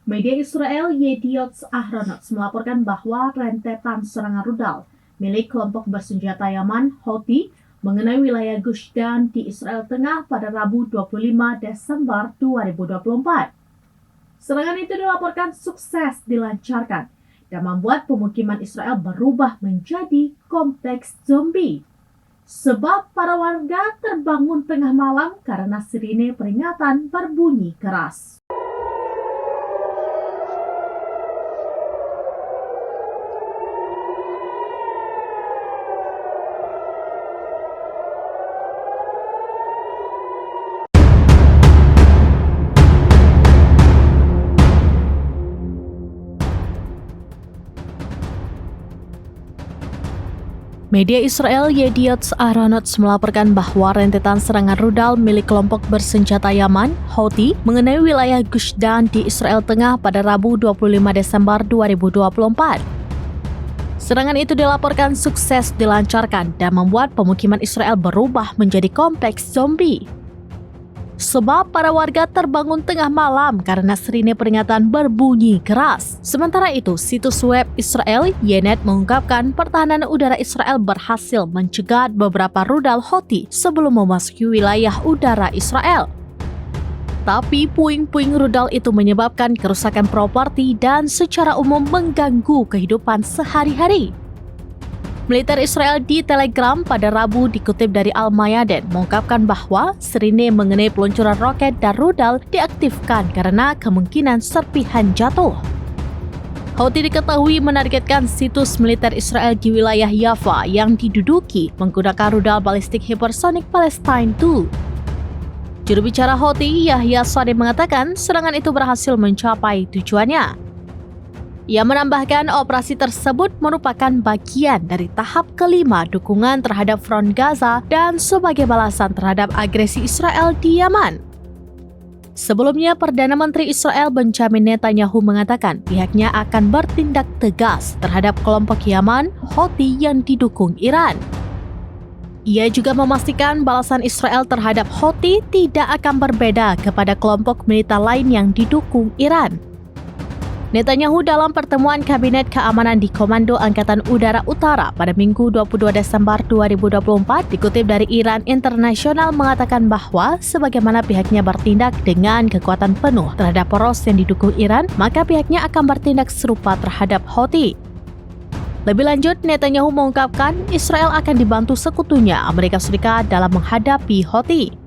Media Israel Yediot Ahronot melaporkan bahwa rentetan serangan rudal milik kelompok bersenjata Yaman Houthi mengenai wilayah Gush Dan di Israel Tengah pada Rabu 25 Desember 2024. Serangan itu dilaporkan sukses dilancarkan dan membuat pemukiman Israel berubah menjadi kompleks zombie. Sebab para warga terbangun tengah malam karena sirine peringatan berbunyi keras. Media Israel Yediot Ahronot melaporkan bahwa rentetan serangan rudal milik kelompok bersenjata Yaman Houthi mengenai wilayah Gush Dan di Israel Tengah pada Rabu 25 Desember 2024. Serangan itu dilaporkan sukses dilancarkan dan membuat pemukiman Israel berubah menjadi kompleks zombie. Sebab para warga terbangun tengah malam karena sirine peringatan berbunyi keras. Sementara itu, situs web Israel Ynet mengungkapkan pertahanan udara Israel berhasil mencegat beberapa rudal Houthi sebelum memasuki wilayah udara Israel. Tapi puing-puing rudal itu menyebabkan kerusakan properti dan secara umum mengganggu kehidupan sehari-hari. Militer Israel di Telegram pada Rabu dikutip dari Al-Mayadin mengungkapkan bahwa sirine mengenai peluncuran roket dan rudal diaktifkan karena kemungkinan serpihan jatuh. Houthi diketahui menargetkan situs militer Israel di wilayah Yafa yang diduduki menggunakan rudal balistik hipersonik Palestine II. Juru bicara Houthi, Yahya Saree mengatakan serangan itu berhasil mencapai tujuannya. Ia menambahkan operasi tersebut merupakan bagian dari tahap kelima dukungan terhadap front Gaza dan sebagai balasan terhadap agresi Israel di Yaman. Sebelumnya, Perdana Menteri Israel Benjamin Netanyahu mengatakan pihaknya akan bertindak tegas terhadap kelompok Yaman Houthi yang didukung Iran. Ia juga memastikan balasan Israel terhadap Houthi tidak akan berbeda kepada kelompok militer lain yang didukung Iran. Netanyahu dalam pertemuan Kabinet Keamanan di Komando Angkatan Udara Utara pada Minggu 22 Desember 2024 dikutip dari Iran Internasional mengatakan bahwa sebagaimana pihaknya bertindak dengan kekuatan penuh terhadap poros yang didukung Iran, maka pihaknya akan bertindak serupa terhadap Houthi. Lebih lanjut, Netanyahu mengungkapkan Israel akan dibantu sekutunya Amerika Serikat dalam menghadapi Houthi.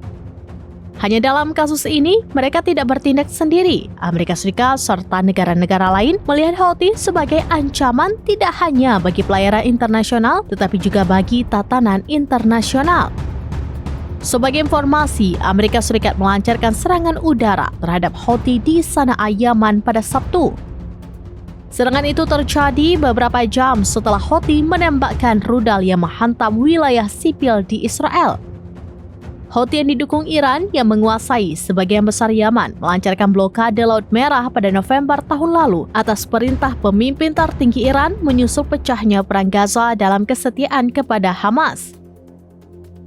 Hanya dalam kasus ini, mereka tidak bertindak sendiri. Amerika Serikat serta negara-negara lain melihat Houthi sebagai ancaman tidak hanya bagi pelayaran internasional, tetapi juga bagi tatanan internasional. Sebagai informasi, Amerika Serikat melancarkan serangan udara terhadap Houthi di Sana'a, Yaman pada Sabtu. Serangan itu terjadi beberapa jam setelah Houthi menembakkan rudal yang menghantam wilayah sipil di Israel. Houthi yang didukung Iran yang menguasai sebagian besar Yaman melancarkan blokade Laut Merah pada November tahun lalu atas perintah pemimpin tertinggi Iran menyusul pecahnya perang Gaza dalam kesetiaan kepada Hamas.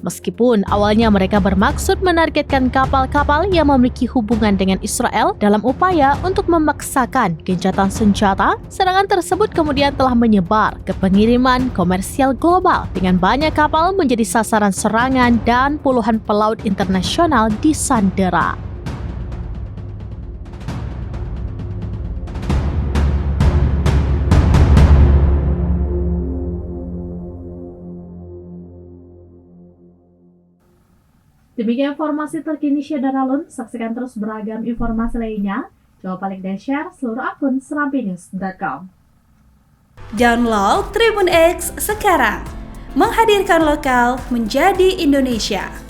Meskipun awalnya mereka bermaksud menargetkan kapal-kapal yang memiliki hubungan dengan Israel dalam upaya untuk memaksakan gencatan senjata, serangan tersebut kemudian telah menyebar ke pengiriman komersial global dengan banyak kapal menjadi sasaran serangan dan puluhan pelaut internasional disandera. Demikian informasi terkini Syederalun. Saksikan terus beragam informasi lainnya. Coba like dan share seluruh akun serampinews.com. Download Tribun X sekarang. Menghadirkan lokal menjadi Indonesia.